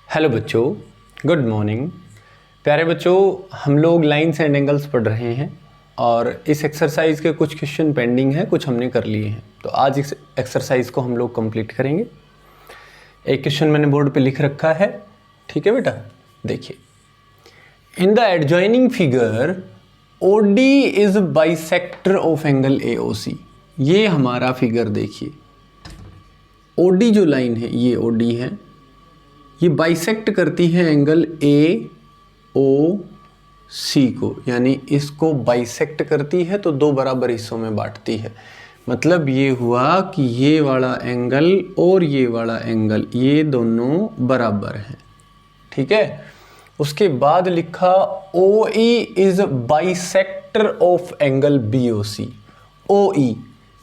Hello बच्चों, good morning. प्यारे बच्चों, हम लोग लाइन्स एंड एंगल्स पढ़ रहे हैं और इस एक्सरसाइज के कुछ क्वेश्चन पेंडिंग हैं, कुछ हमने कर लिए हैं। तो आज इस एक्सरसाइज को हम लोग कंप्लीट करेंगे। एक क्वेश्चन मैंने बोर्ड पे लिख रखा है, ठीक है बेटा। देखिए, इन the adjoining figure OD is bisector of angle AOC। ये हमारा फिगर देखिए, OD जो लाइन है ये OD है, ये बाइसेक्ट करती है एंगल AOC को, यानी इसको बाइसेक्ट करती है तो दो बराबर हिस्सों में बांटती है। मतलब ये हुआ कि ये वाला एंगल और ये वाला एंगल ये दोनों बराबर हैं, ठीक है। उसके बाद लिखा OE is bisector of angle BOC। OE,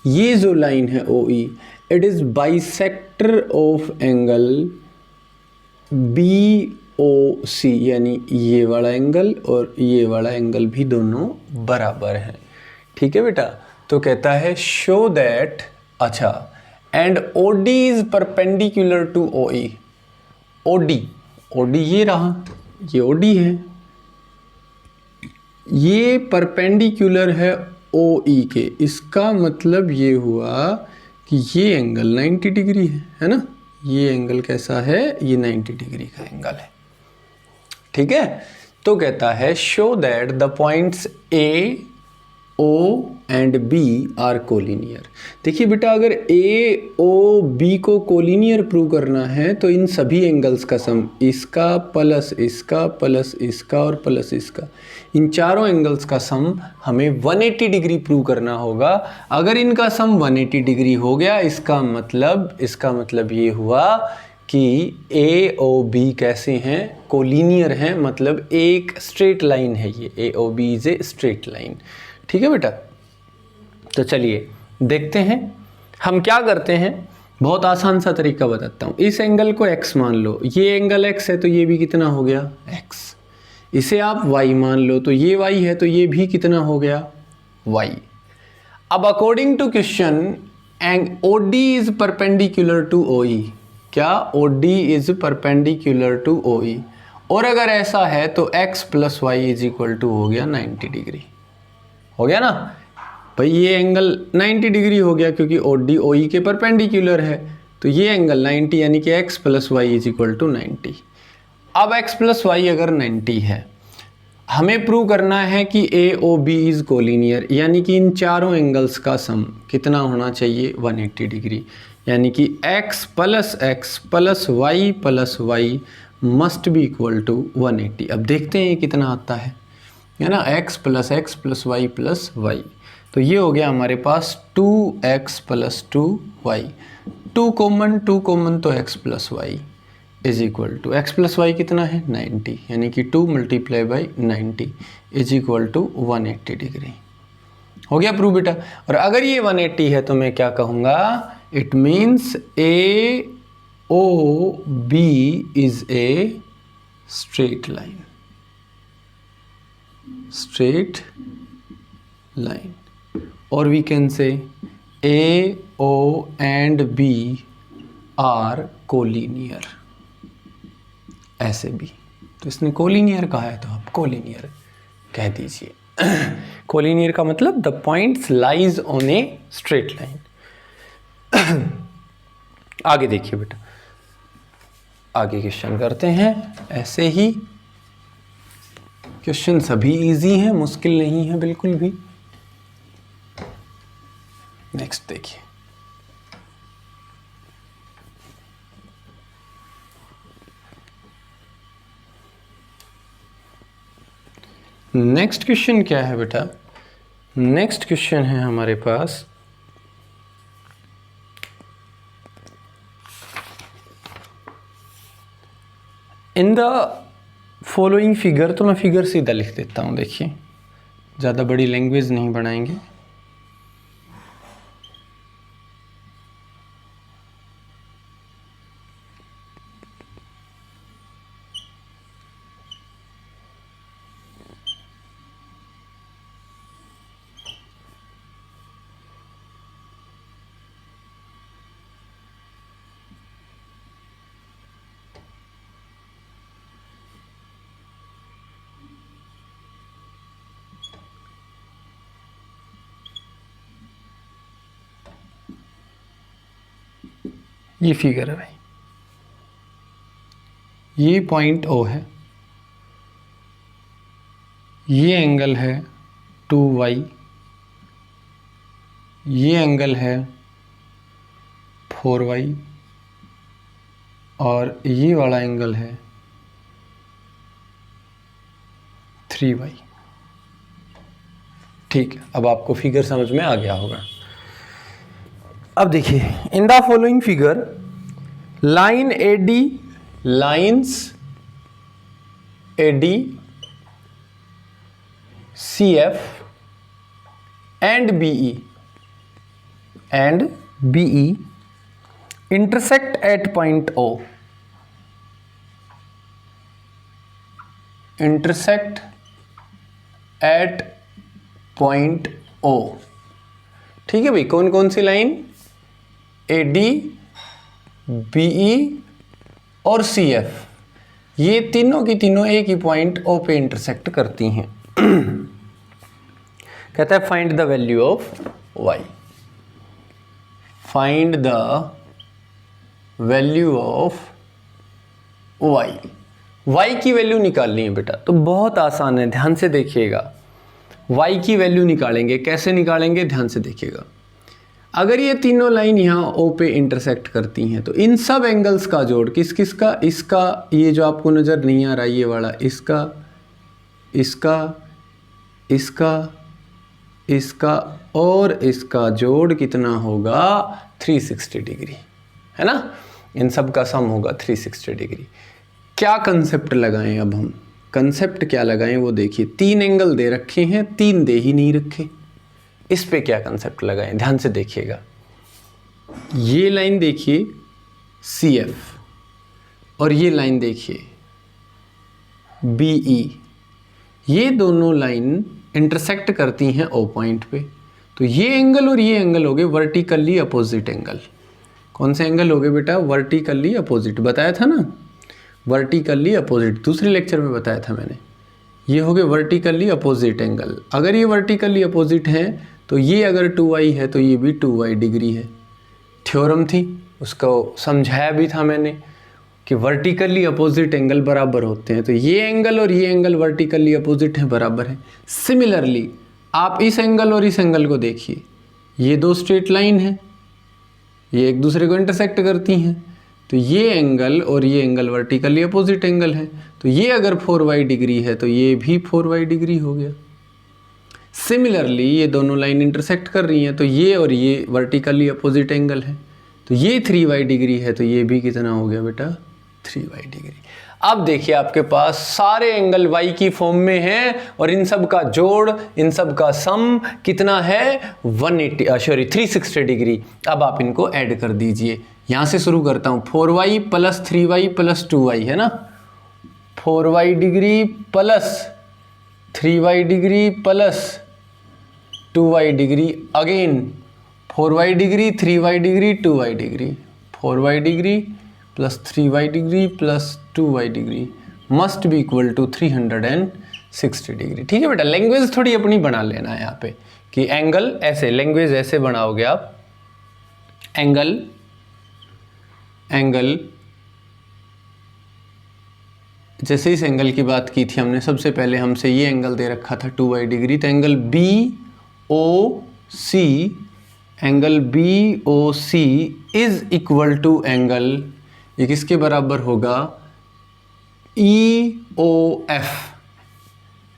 ये जो लाइन है OE, it is bisector of angle BOC, यानी ये वाला एंगल और ये वाला एंगल भी दोनों बराबर हैं, ठीक है बेटा। तो कहता है शो दैट, अच्छा, and OD is perpendicular to OE। OD ये रहा, ये OD है, ये परपेंडिकुलर है OE के। इसका मतलब ये हुआ कि ये एंगल 90 डिग्री है ना। ये एंगल कैसा है, ये 90 डिग्री का एंगल है, ठीक है। तो कहता है show that the points A, O and B are collinear. देखिए बेटा, अगर AOB को कोलिनियर प्रूव करना है तो इन सभी एंगल्स का सम, इसका प्लस इसका प्लस इसका और प्लस इसका, इन चारों एंगल्स का सम हमें 180 डिग्री प्रूव करना होगा। अगर इनका सम 180 डिग्री हो गया, इसका मतलब ये हुआ कि AOB कैसे हैं, कोलिनियर हैं, मतलब एक स्ट्रेट लाइन है ये। AOB is a straight line, ठीक है बेटा। तो चलिए देखते हैं हम क्या करते हैं। बहुत आसान सा तरीका बताता हूँ। इस एंगल को x मान लो, ये एंगल x है तो ये भी कितना हो गया x। इसे आप y मान लो तो ये y है तो ये भी कितना हो गया y। अब according to question OD is perpendicular to OE। क्या OD is perpendicular to OE? और अगर ऐसा है तो x plus y is equal to हो गया 90 डिग्री। हो गया ना भाई, ये एंगल 90 डिग्री हो गया क्योंकि OD OE के परपेंडिकुलर है। तो ये एंगल 90 यानी कि x plus y is equal to 90। अब x प्लस वाई अगर 90 है, हमें प्रूव करना है कि AOB इज कोलिनियर, यानी कि इन चारों एंगल्स का सम कितना होना चाहिए 180 डिग्री, यानी कि x plus y must be equal to 180। अब देखते हैं ये कितना आता है ना, x plus y plus y. तो ये हो गया हमारे पास 2x प्लस 2y। 2 कॉमन तो x plus y is equal to, x plus y कितना है 90, यानी कि 2 multiply by 90 is equal to 180 degree. हो गया प्रूव बेटा। और अगर ये 180 है तो मैं क्या कहूँगा, it means AOB is a straight line. Straight line, और we can say AO and B are collinear, ऐसे भी। तो इसने कोलिनियर कहा है तो आप कोलिनियर कह दीजिए। कोलिनियर का मतलब the points lies on A straight line. आगे देखिए बेटा, आगे क्वेश्चन करते हैं। ऐसे ही क्वेश्चन सभी इजी हैं, मुश्किल नहीं है बिल्कुल भी। नेक्स्ट देखिए, नेक्स्ट क्वेश्चन क्या है बेटा। नेक्स्ट क्वेश्चन है हमारे पास, इन द फॉलोइंग फिगर। तो मैं फिगर सीधा लिख देता हूँ, देखिए ज़्यादा बड़ी लैंग्वेज नहीं बनाएंगे। ये फिगर है भाई, ये पॉइंट O है, ये एंगल है 2y, ये एंगल है 4y और ये वाला एंगल है 3y। ठीक है, अब आपको फिगर समझ में आ गया होगा। अब देखिए, in the following figure line AD, lines AD, CF and BE intersect at point O, intersect at point O। ठीक है भाई, कौन कौन सी लाइन? AD, BE और CF, ये तीनों की तीनों एक ही पॉइंट O पे इंटरसेक्ट करती हैं। कहता है find the value of y, find the value of y। y की वैल्यू निकालनी है बेटा, तो बहुत आसान है, ध्यान से देखिएगा। y की वैल्यू निकालेंगे, कैसे निकालेंगे ध्यान से देखिएगा। अगर ये तीनों लाइन यहाँ O पे इंटरसेक्ट करती हैं तो इन सब एंगल्स का जोड़ किस किस का, इसका, ये जो आपको नज़र नहीं आ रहा ये वाला, इसका, इसका, इसका, इसका और इसका जोड़ कितना होगा? 360 डिग्री, है ना। इन सब का सम होगा 360 डिग्री। क्या कंसेप्ट लगाएं अब हम? कंसेप्ट क्या लगाएं वो देखिए। तीन एंगल दे रखे हैं, तीन दे ही नहीं रखे, इस पे क्या कंसेप्ट लगाएं? ध्यान से देखिएगा। ये लाइन देखिए CF और ये लाइन देखिए BE, ये दोनों लाइन इंटरसेक्ट करती हैं O पॉइंट पे। तो ये एंगल और ये एंगल हो गए वर्टिकली अपोजिट एंगल। कौन से एंगल हो गए बेटा? वर्टिकली अपोजिट, बताया था ना, वर्टिकली अपोजिट, दूसरे लेक्चर में बताया था मैंने। ये हो गए वर्टिकली अपोजिट एंगल। अगर ये वर्टिकली अपोजिट हैं तो ये अगर 2y है तो ये भी 2y डिग्री है। थ्योरम थी, उसको समझाया भी था मैंने कि वर्टिकली अपोजिट एंगल बराबर होते हैं। तो ये एंगल और ये एंगल वर्टिकली अपोजिट है, बराबर है। सिमिलरली आप इस एंगल और इस एंगल को देखिए, ये दो स्ट्रेट लाइन है, ये एक दूसरे को इंटरसेक्ट करती हैं। तो ये एंगल और ये एंगल वर्टिकली अपोजिट एंगल है। तो ये अगर 4y डिग्री है तो ये भी 4y डिग्री हो गया। सिमिलरली ये दोनों लाइन इंटरसेक्ट कर रही हैं, तो ये और ये वर्टिकली अपोजिट एंगल है। तो ये 3y डिग्री है, तो ये भी कितना हो गया बेटा? 3y degree. अब देखिए आपके पास सारे एंगल y की फॉर्म में हैं और इन सब का जोड़, इन सब का सम कितना है? 360 डिग्री। अब आप इनको ऐड कर दीजिए। यहाँ से शुरू करता हूँ। 4y plus 3y plus 2y, है ना। 4y degree plus 3y degree plus 2y degree, again 4y degree 3y degree 2y degree, 4y degree plus 3y degree plus 2y degree must be equal to 360 degree. ठीक है बेटा, language थोड़ी अपनी बना लेना है यहाँ पे कि एंगल ऐसे, लैंग्वेज ऐसे बनाओगे आप। एंगल जैसे इस एंगल की बात की थी हमने, सबसे पहले हमसे ये एंगल दे रखा था 2y डिग्री, तो angle BOC, angle BOC is equal to angle, ये किसके बराबर होगा? EOF,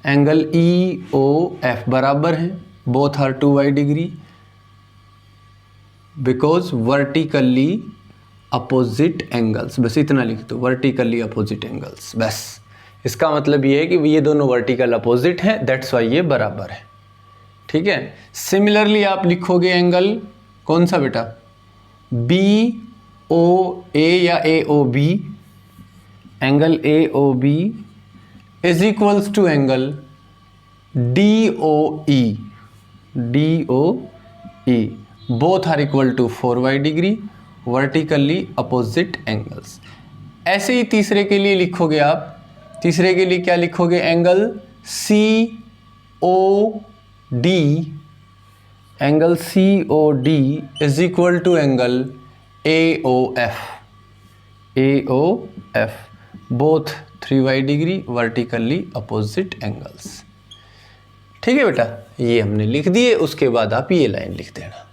एंगल EOF बराबर है, both are 2y degree because vertically opposite angles. बस इतना लिख दो, वर्टिकली अपोजिट एंगल्स, बस। इसका मतलब ये है कि ये दोनों वर्टिकल अपोजिट हैं, दैट्स वाई ये बराबर है। ठीक है। सिमिलरली आप लिखोगे एंगल कौन सा बेटा? BOA या AOB, angle AOB is equals to angle DOE, both are equal to 4y degree, vertically opposite angles. ऐसे ही तीसरे के लिए लिखोगे आप, तीसरे के लिए क्या लिखोगे? Angle COD, angle COD is equal to angle AOF both 3y degree vertically opposite angles. ठीक है बेटा, ये हमने लिख दिए, उसके बाद आप ये लाइन लिख देना।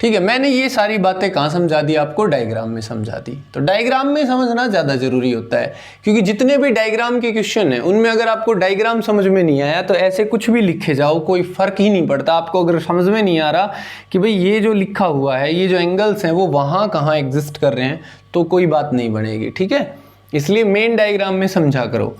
ठीक है, मैंने ये सारी बातें कहाँ समझा दी आपको, डायग्राम में समझा दी। तो डायग्राम में समझना ज़्यादा ज़रूरी होता है, क्योंकि जितने भी डायग्राम के क्वेश्चन हैं उनमें अगर आपको डायग्राम समझ में नहीं आया तो ऐसे कुछ भी लिखे जाओ, कोई फ़र्क ही नहीं पड़ता। आपको अगर समझ में नहीं आ रहा कि भाई ये जो लिखा हुआ है, ये जो एंगल्स हैं वो वहाँ कहाँ एग्जिस्ट कर रहे हैं, तो कोई बात नहीं बनेगी। ठीक है, इसलिए मेन डायग्राम में समझा करो।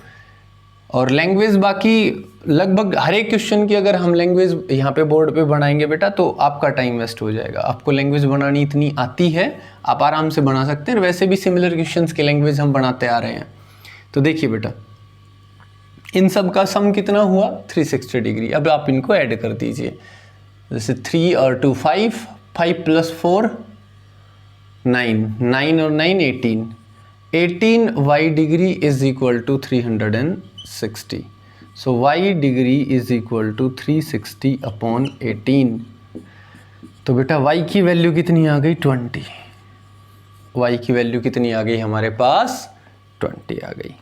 और लैंग्वेज बाकी लगभग हर एक क्वेश्चन की अगर हम लैंग्वेज यहाँ पे बोर्ड पे बनाएंगे बेटा तो आपका टाइम वेस्ट हो जाएगा। आपको लैंग्वेज बनानी इतनी आती है, आप आराम से बना सकते हैं। वैसे भी सिमिलर क्वेश्चंस के लैंग्वेज हम बनाते आ रहे हैं। तो देखिए बेटा, इन सब का सम कितना हुआ, 360 डिग्री। अब आप इनको ऐड कर दीजिए, जैसे 3 और 2 5, 5 + 4 9, 9 और 9 18, 18y degree is equal to 360। So y degree is equal to 360/18। तो बेटा y की वैल्यू कितनी आ गई, 20। y की वैल्यू कितनी आ गई हमारे पास, 20 आ गई।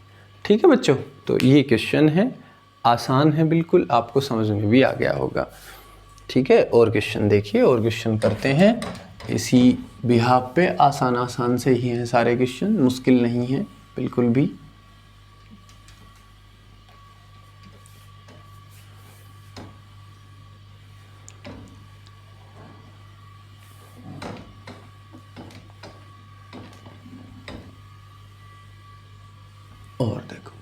ठीक है बच्चों, तो ये क्वेश्चन है, आसान है बिल्कुल, आपको समझ में भी आ गया होगा। ठीक है, और क्वेश्चन देखिए, और क्वेश्चन करते हैं इसी बिहाफ पे। आसान आसान से ही हैं सारे क्वेश्चन, मुश्किल नहीं है बिल्कुल भी। और देखो,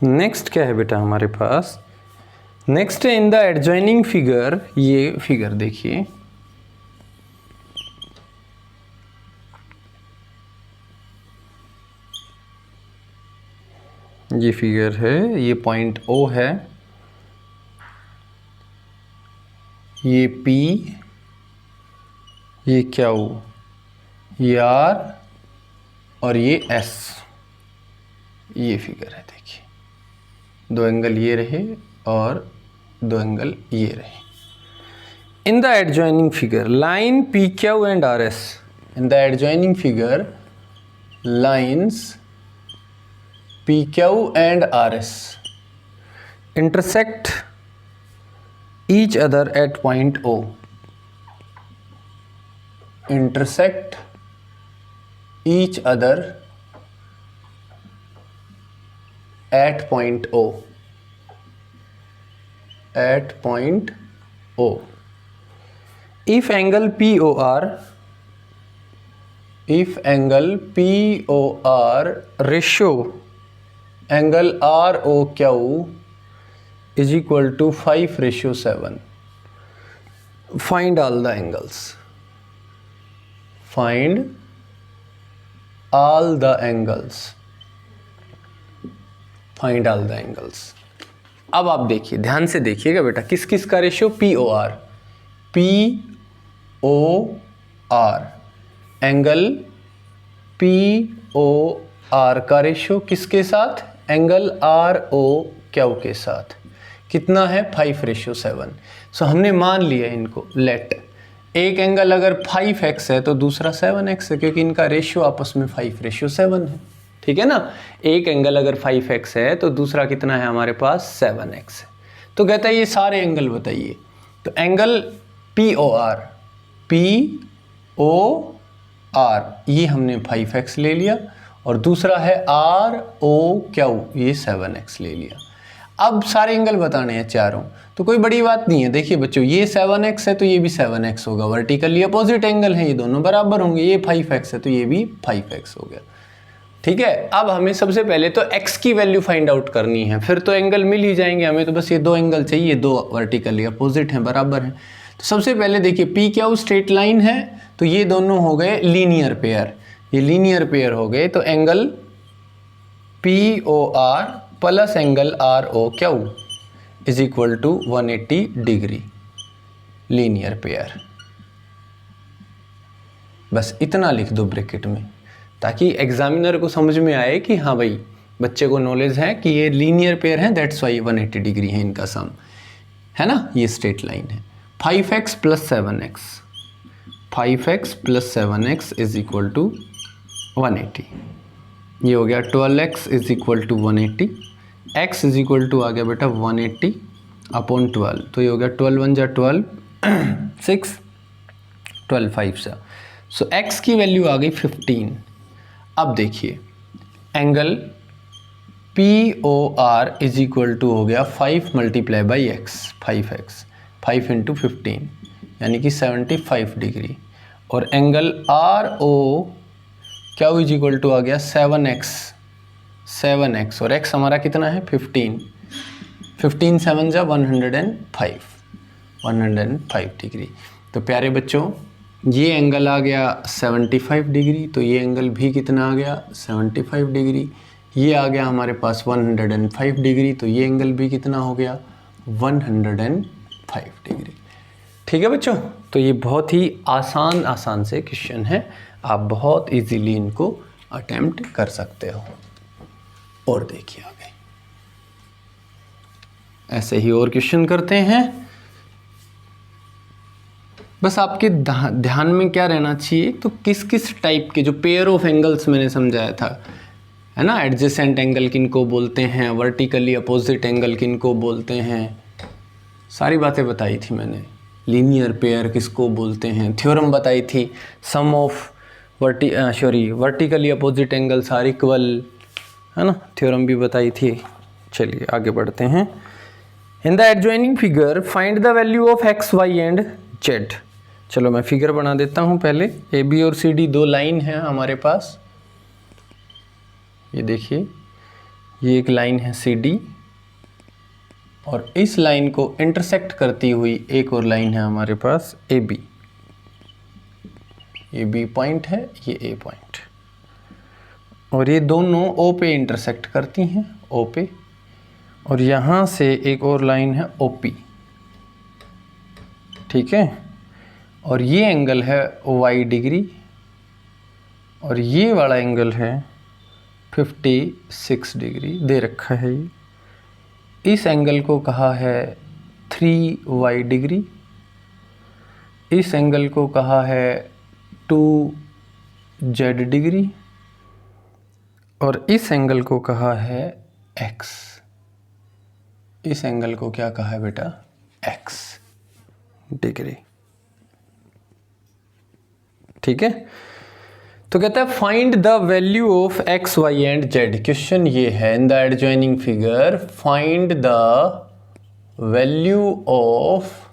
नेक्स्ट क्या है बेटा हमारे पास, नेक्स्ट है इन द एडजॉइनिंग फिगर। ये फिगर देखिए, ये फिगर है, ये पॉइंट O है, ये P, ये Q, ये R और ये S। ये फिगर है, देखिए दो एंगल ये रहे और दो एंगल ये रहे। इन the adjoining figure line PQ and RS, in the adjoining figure lines PQ and RS intersect each other at point O. Intersect each other at point O. At point O. If angle POR ratio angle ROQ is equal to 5:7. Find all the angles. Find all the angles. Find all the angles. अब आप देखिए, ध्यान से देखिएगा बेटा, किस किस का ratio, POR, POR angle POR का रेशियो किसके साथ, एंगल ROQ के साथ कितना है, 5:7। सो हमने मान लिया इनको, लेट एक एंगल अगर 5x है तो दूसरा 7x है, क्योंकि इनका रेशियो आपस में 5:7 है। ठीक है ना, एक एंगल अगर 5x है तो दूसरा कितना है हमारे पास, 7x है। तो कहता है ये सारे एंगल बताइए। तो एंगल POR ये हमने 5x ले लिया, और दूसरा है ROQ, ये 7x ले लिया। अब सारे एंगल बताने हैं चारों, तो कोई बड़ी बात नहीं है। देखिए बच्चों, ये 7x है तो ये भी 7x होगा, वर्टिकली अपोजिट एंगल है, ये दोनों बराबर होंगे। ये 5x है तो ये भी 5x हो गया। ठीक है, अब हमें सबसे पहले तो x की वैल्यू फाइंड आउट करनी है, फिर तो एंगल मिल ही जाएंगे हमें। तो बस ये दो एंगल चाहिए, दो वर्टिकली अपोजिट हैं, बराबर हैं। तो सबसे पहले देखिए, PQ स्ट्रेट लाइन है तो ये दोनों हो गए लीनियर पेयर, ये लीनियर पेयर हो गए। तो angle POR plus angle ROQ is equal to 180 degree, linear pair. बस इतना लिख दो ब्रैकेट में, ताकि एग्जामिनर को समझ में आए कि हाँ भाई बच्चे को नॉलेज है कि ये लीनियर पेयर है, दैट्स वाई 180 डिग्री है इनका सम, है ना। ये स्ट्रेट लाइन है। 5x plus 7x, 5x plus 7x is equal to 180। ये हो गया 12x is equal to 180, x is equal to आ गया बेटा 180 अपॉन 12, तो ये हो गया 12 1 जा 12 6 12 5 सा, सो x की वैल्यू आ गई 15। अब देखिए angle POR is equal to हो गया 5 multiply by x, 5x, 5 into 15 यानी कि 75 डिग्री, और एंगल RO क्या इज इक्वल टू आ गया 7x, 7x, और x हमारा कितना है 15, 15 7 जा 105, 105 डिग्री। तो प्यारे बच्चों ये एंगल आ गया 75 डिग्री, तो ये एंगल भी कितना आ गया 75 डिग्री। ये आ गया हमारे पास 105 डिग्री, तो ये एंगल भी कितना हो गया 105 डिग्री। ठीक है बच्चों, तो ये बहुत ही आसान से क्वेश्चन है, आप बहुत इजीली इनको अटेम्प्ट कर सकते हो। और देखिए आगे ऐसे ही और क्वेश्चन करते हैं। बस आपके ध्यान में क्या रहना चाहिए, तो किस किस टाइप के जो पेयर ऑफ एंगल्स मैंने समझाया था, है ना, एडजेसेंट एंगल किनको बोलते हैं, वर्टिकली अपोजिट एंगल किनको बोलते हैं, सारी बातें बताई थी मैंने। लीनियर पेयर किसको बोलते हैं, थ्योरम बताई थी, sum of vertically opposite angles are equal, है ना, थ्योरम भी बताई थी। चलिए आगे बढ़ते हैं। In the adjoining figure find the value of x y and z. चलो मैं फिगर बना देता हूँ पहले। ए बी और सी डी दो लाइन है हमारे पास, ये देखिए ये एक लाइन है सी डी, और इस लाइन को इंटरसेक्ट करती हुई एक और लाइन है हमारे पास ए बी। ये बी पॉइंट है, ये ए पॉइंट, और ये दोनों ओ पे इंटरसेक्ट करती हैं, ओ पे, और यहाँ से एक और लाइन है ओ पी। ठीक है, और ये एंगल है वाई डिग्री, और ये वाला एंगल है 56 डिग्री दे रखा है। इस एंगल को कहा है 3y डिग्री, इस एंगल को कहा है 2z डिग्री, और इस एंगल को कहा है x। इस एंगल को क्या कहा है बेटा x डिग्री। ठीक है, तो कहता है find the value of x y and z. Question ये है in the adjoining figure find the value of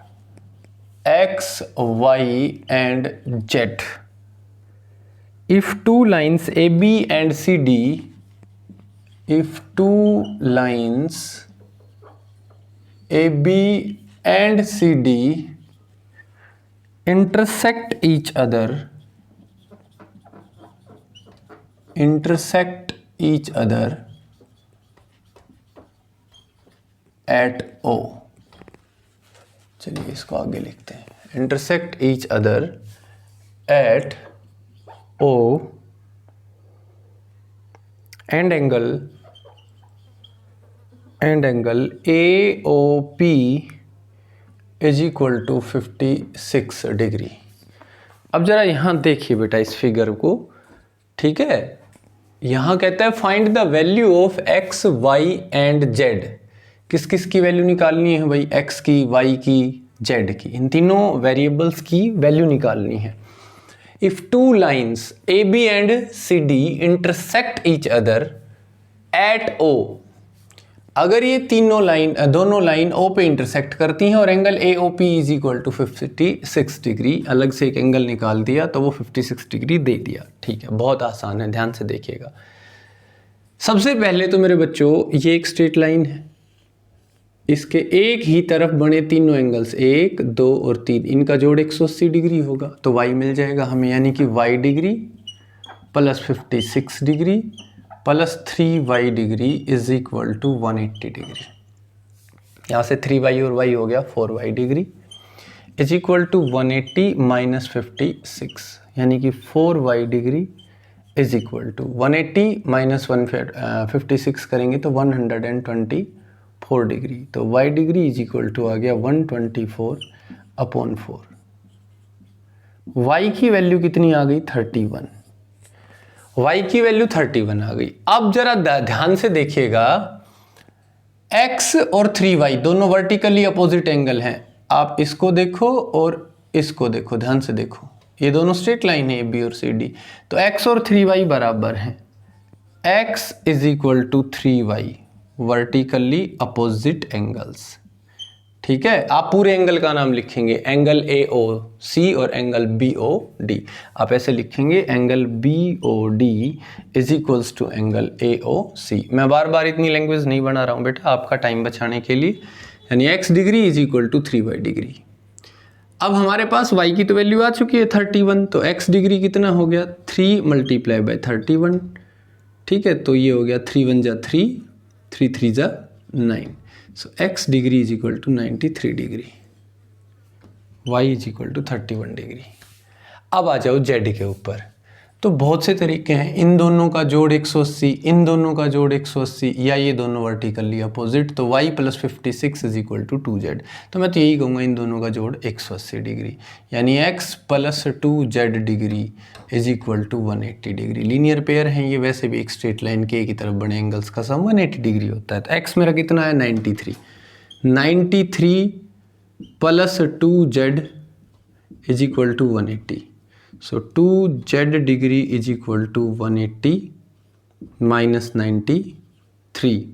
x y and z if two lines AB and CD, if two lines AB and CD intersect each other at O। चलिए इसको आगे लिखते हैं, intersect each other at O and angle AOP is equal to 56 degree. अब जरा यहाँ देखिए बेटा इस फिगर को, ठीक है। यहाँ कहता है find the value of x y and z. किस किस की वैल्यू निकालनी है भाई, एक्स की, वाई की, जेड की, इन तीनों वेरिएबल्स की वैल्यू निकालनी है। If two lines AB and CD intersect each other at O, अगर ये दोनों लाइन O पे इंटरसेक्ट करती हैं और angle AOP is equal to 56 degree, अलग से एक एंगल निकाल दिया तो वो 56 डिग्री दे दिया। ठीक है, बहुत आसान है, ध्यान से देखिएगा। सबसे पहले तो मेरे बच्चों ये एक स्ट्रेट लाइन है, इसके एक ही तरफ बने तीनों एंगल्स 1 2 और 3, इनका जोड़ 180 डिग्री होगा, तो y मिल जाएगा हमें, यानी कि y degree plus 56 degree plus 3y degree is equal to 180 degree. यहाँ से 3y और y हो गया 4y degree is equal to 180 minus 56, यानी कि 4y degree is equal to 180 minus 156 करेंगे तो 124 डिग्री, तो y degree is equal to आ गया 124/4। y की वैल्यू कितनी आ गई 31, y की वैल्यू 31 आ गई। अब जरा ध्यान से देखिएगा, x और 3y दोनों वर्टिकली अपोजिट एंगल हैं। आप इसको देखो और इसको देखो, ध्यान से देखो, ये दोनों स्ट्रेट लाइन है बी और सी डी, तो x और 3y बराबर हैं। x is equal to 3y, vertically opposite angles. ठीक है, आप पूरे एंगल का नाम लिखेंगे, एंगल AOC और एंगल BOD। आप ऐसे लिखेंगे, angle BOD is equals to angle AOC। मैं बार बार इतनी लैंग्वेज नहीं बना रहा हूँ बेटा, आपका टाइम बचाने के लिए। यानी x degree is equal to 3y degree. अब हमारे पास y की तो वैल्यू आ चुकी है 31, तो x डिग्री कितना हो गया 3 मल्टीप्लाई बाय 31। ठीक है, तो ये हो गया 3 1 जा 3, 3 3 जा 9। So x degree is equal to 93 degree, y is equal to 31 degree. अब आ जाओ z के ऊपर, तो बहुत से तरीके हैं, इन दोनों का जोड़ 180, इन दोनों का जोड़ 180, या ये दोनों वर्टिकली अपोजिट, तो y plus 56 is equal to 2z। तो मैं तो यही कहूँगा इन दोनों का जोड़ 180 डिग्री, यानी x plus 2z degree is equal to 180 degree. Linear pair हैं ये, वैसे भी एक स्ट्रेट लाइन के की तरफ बने एंगल्स का सम 180 डिग्री होता है। तो x मेरा कितना है 93, 93 plus 2z is equal to 180। So 2z degree is equal to 180 minus 93।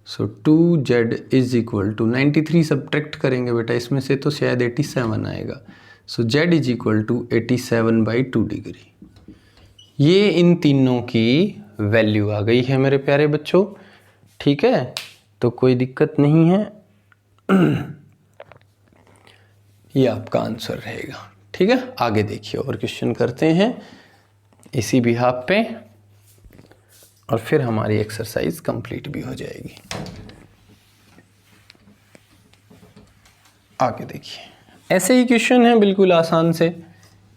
So 2z is equal to 93 subtract करेंगे बेटा इसमें से, तो शायद 87 आएगा। So z is equal to 87/2 degree. ये इन तीनों की वैल्यू आ गई है मेरे प्यारे बच्चों। ठीक है, तो कोई दिक्कत नहीं है, ये आपका आंसर रहेगा। ठीक है, आगे देखिए और क्वेश्चन करते हैं इसी बिहाफ पे, और फिर हमारी एक्सरसाइज कंप्लीट भी हो जाएगी। आगे देखिए, ऐसे ही क्वेश्चन है बिल्कुल आसान से,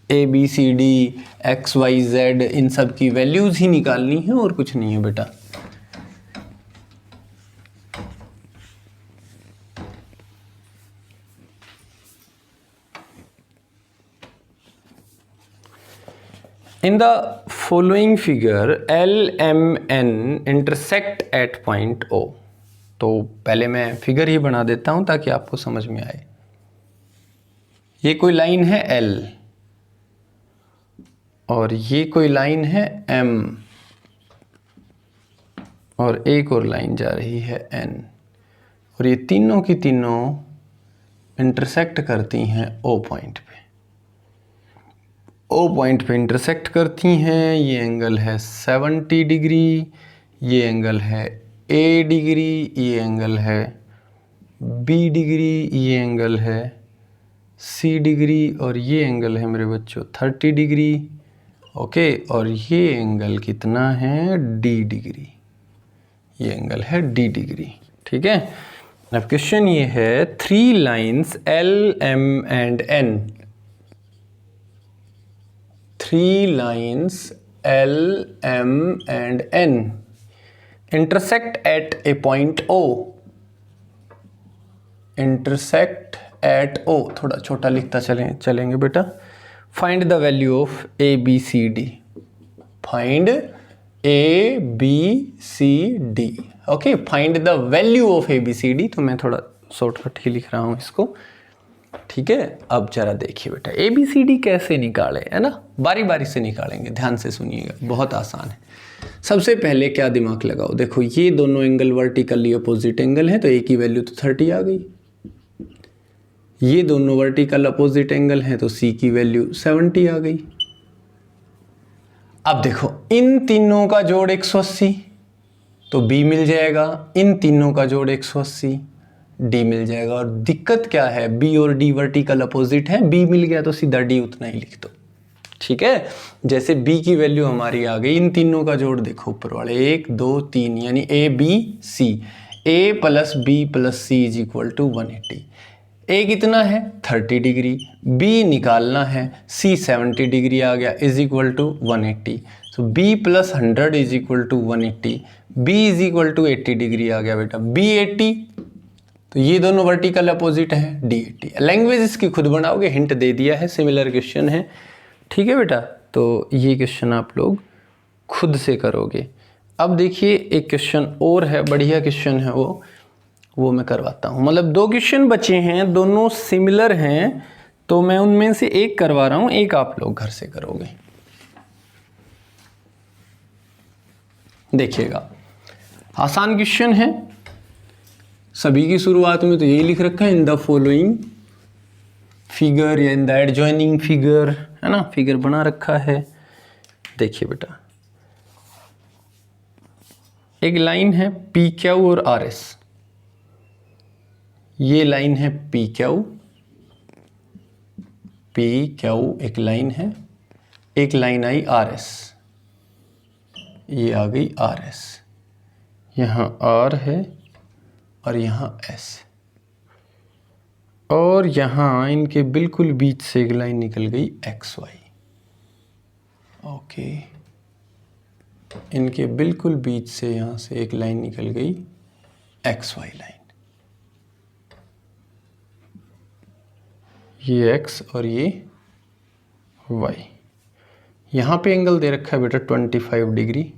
ABCD XYZ इन सब की वैल्यूज ही निकालनी है और कुछ नहीं है बेटा। In the following figure L, M, N intersect at point O। तो पहले मैं फिगर ही बना देता हूं ताकि आपको समझ में आए। ये कोई लाइन है L और ये कोई लाइन है M और एक और लाइन जा रही है N, और ये तीनों की तीनों इंटरसेक्ट करती हैं O पॉइंट पे। O पॉइंट पे इंटरसेक्ट करती हैं, ये एंगल है 70 डिग्री, ये एंगल है A डिग्री, ये एंगल है B डिग्री, ये एंगल है C डिग्री, और ये एंगल है मेरे बच्चों 30 डिग्री। ओके, और ये एंगल कितना है D डिग्री, ये एंगल है D डिग्री। ठीक है, अब क्वेश्चन ये है 3 lines L, M and N, 3 lines L, M and N intersect at a point O। intersect at O, थोड़ा छोटा लिखता चलेंगे बेटा। find the value of ABCD, find ABCD। Okay, find the value of ABCD, तो मैं थोड़ा shortcut ही लिख रहा हूँ इसको। ठीक है, अब जरा देखिए बेटा ABCD कैसे निकाले, है ना, बारी बारी से निकालेंगे, ध्यान से सुनिएगा, बहुत आसान है। सबसे पहले क्या दिमाग लगाओ, देखो ये दोनों एंगल वर्टिकली अपोजिट एंगल है, तो A की वैल्यू तो 30 आ गई। ये दोनों वर्टिकल अपोजिट एंगल हैं, तो C की वैल्यू 70 आ गई। अब देखो इन तीनों का जोड़ 180, तो B मिल जाएगा, इन तीनों का जोड़ 180 D मिल जाएगा। और दिक्कत क्या है, B और D वर्टिकल अपोजिट है, B मिल गया तो सीधा D उतना ही लिख दो। ठीक है, जैसे B की वैल्यू हमारी आ गई, इन तीनों का जोड़ देखो ऊपर वाले 1 2 3, यानी ABC, A प्लस B प्लस C is equal to 180। A कितना है 30 डिग्री, B निकालना है, C 70 डिग्री आ गया is equal to 180। So B plus 100 is equal to 180, B is equal to 80 degree आ गया बेटा, बी 80, तो ये दोनों वर्टिकल अपोजिट है, डी 80। लैंग्वेज इसकी खुद बनाओगे, हिंट दे दिया है, सिमिलर क्वेश्चन है, ठीक है बेटा। तो ये क्वेश्चन आप लोग खुद से करोगे। अब देखिए एक क्वेश्चन और है, बढ़िया क्वेश्चन है वो मैं करवाता हूँ। मतलब 2 क्वेश्चन बचे हैं, दोनों सिमिलर हैं, तो मैं उनमें से एक करवा रहा हूँ, एक आप लोग घर से करोगे। देखिएगा, आसान क्वेश्चन है, सभी की शुरुआत में तो यही लिख रखा है, इन द फॉलोइंग फिगर या इन द एडजॉइनिंग फिगर, है ना, फिगर बना रखा है। देखिए बेटा, एक लाइन है पी क्यू और आर एस, ये लाइन है पी क्यू एक लाइन है, एक लाइन आई आर एस, ये आ गई आर एस, यहाँ आर है और यहाँ एस, और यहाँ इनके बिल्कुल बीच से एक लाइन निकल गई एक्स वाई। ओके, इनके बिल्कुल बीच से यहाँ से एक लाइन निकल गई एक्स वाई लाइन, ये एक्स और ये वाई। यहाँ पे एंगल दे रखा है बेटा 25 डिग्री,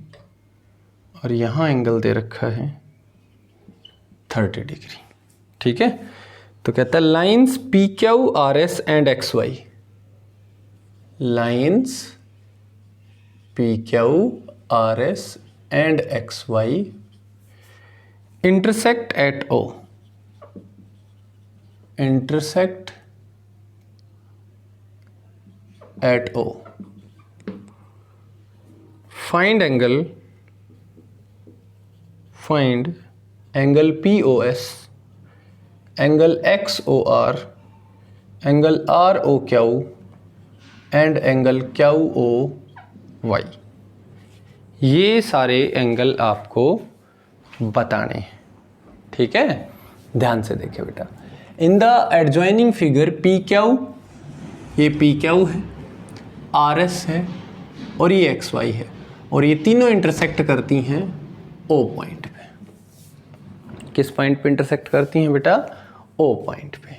और यहाँ एंगल दे रखा है 30 डिग्री, ठीक है। तो कहता है lines P Q R S and X Y, lines P Q R S and X Y intersect at O, intersect at O, find angle P O S, angle X O R, angle R O Q and angle Q O Y. ये सारे angle आपको बताने हैं, ठीक है। ध्यान से देखिए बेटा, इन the adjoining figure P Q, ये पी क्यू है, आर एस है और ये एक्स वाई है, और ये तीनों इंटरसेक्ट करती हैं ओ पॉइंट पे। किस पॉइंट पे इंटरसेक्ट करती हैं बेटा? ओ पॉइंट पे।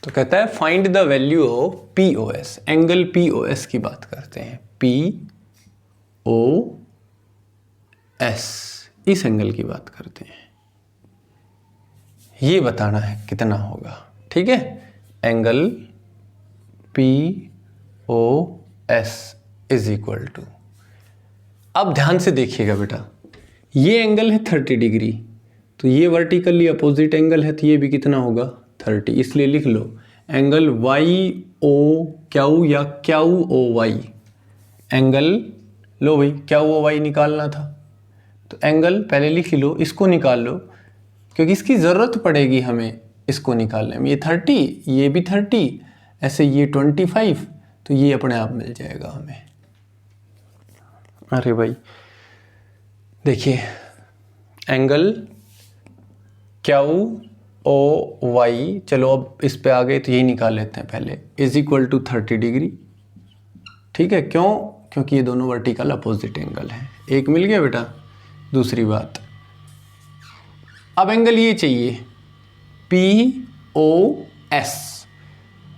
तो कहता है find the value of P O S, angle P O S की बात करते हैं, पी ओ एस, इस एंगल की बात करते हैं, ये बताना है कितना होगा, ठीक है। Angle P O S is equal to, अब ध्यान से देखिएगा बेटा, ये एंगल है 30 डिग्री, तो ये वर्टिकली अपोजिट एंगल है, तो ये भी कितना होगा 30, इसलिए लिख लो एंगल वाई ओ क्यू या क्यू ओ वाई, एंगल लो भाई क्यू ओ वाई निकालना था, तो एंगल पहले लिख लो, इसको निकाल लो क्योंकि इसकी ज़रूरत पड़ेगी हमें इसको निकालने में। ये 30, ये भी 30, ऐसे ये 25, तो ये अपने आप मिल जाएगा हमें। अरे भाई देखिए, एंगल क्यू ओ वाई, चलो अब इस पे आ गए तो यही निकाल लेते हैं पहले, इज इक्वल टू 30 डिग्री, ठीक है। क्यों? क्योंकि ये दोनों वर्टिकल अपोजिट एंगल हैं। एक मिल गया बेटा। दूसरी बात, अब एंगल ये चाहिए पी ओ एस,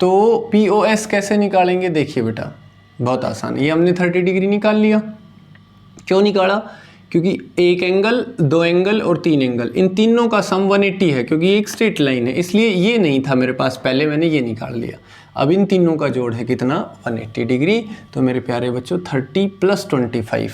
तो पी ओ एस कैसे निकालेंगे? देखिए बेटा बहुत आसान है, ये हमने 30 डिग्री निकाल लिया। क्यों निकाला? क्योंकि एक एंगल, दो एंगल और तीन एंगल, इन तीनों का सम 180 है, क्योंकि ये एक स्ट्रेट लाइन है, इसलिए ये नहीं था मेरे पास पहले, मैंने ये निकाल लिया। अब इन तीनों का जोड़ है कितना? 180 डिग्री। तो मेरे प्यारे बच्चों 30 + 25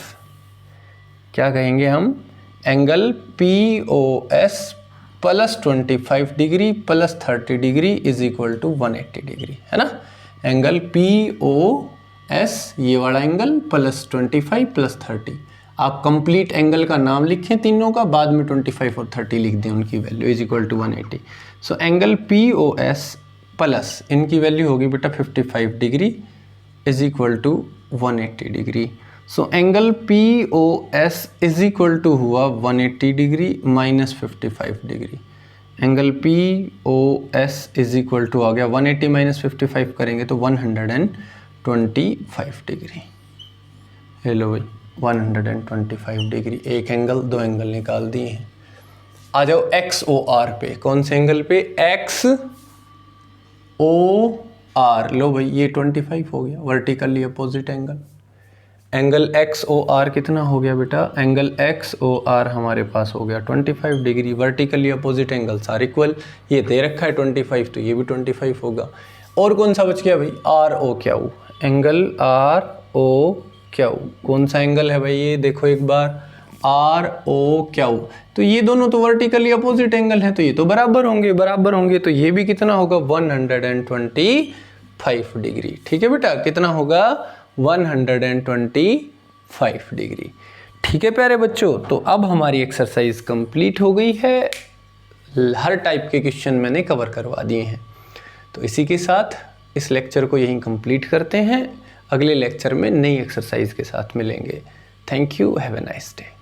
क्या कहेंगे हम? Angle P O S + 25 degree + 30 degree is equal to 180 degree, है ना। एंगल पी ओ एस, ये वाला एंगल, + 25 + 30। आप कंप्लीट एंगल का नाम लिखें तीनों का, बाद में 25 और 30 लिख दें उनकी value, is equal to 180। So angle P O S plus इनकी वैल्यू होगी बेटा 55 degree is equal to 180 degree. So angle P O S is equal to हुआ 180 degree minus 55 degree. Angle P O S is equal to आ गया 180 - 55 करेंगे तो 125 degree. ये लो भाई 125 डिग्री, एक एंगल, दो एंगल निकाल दिए हैं। आ जाओ एक्स ओ आर पे, कौन से एंगल पे, एक्स ओ आर, लो भाई ये 25 हो गया, vertically opposite angle. Angle X O R कितना हो गया बेटा, एंगल एक्स ओ आर हमारे पास हो गया 25 degree, vertically opposite angles are equal. ये दे रखा है 25, तो ये भी 25 होगा। और कौन सा बच गया भाई, R O Q, angle R O Q, कौन सा एंगल है भाई ये, देखो एक बार, आर ओ क्यू। तो ये दोनों तो वर्टिकली अपोजिट एंगल है, तो ये तो बराबर होंगे, तो ये भी कितना होगा 125 डिग्री। ठीक है बेटा, कितना होगा 125 डिग्री। ठीक है प्यारे बच्चों, तो अब हमारी एक्सरसाइज कंप्लीट हो गई है, हर टाइप के क्वेश्चन मैंने कवर करवा दिए हैं। तो इसी के साथ इस लेक्चर को यहीं कंप्लीट करते हैं, अगले लेक्चर में नई एक्सरसाइज के साथ मिलेंगे। Thank you, have a nice day.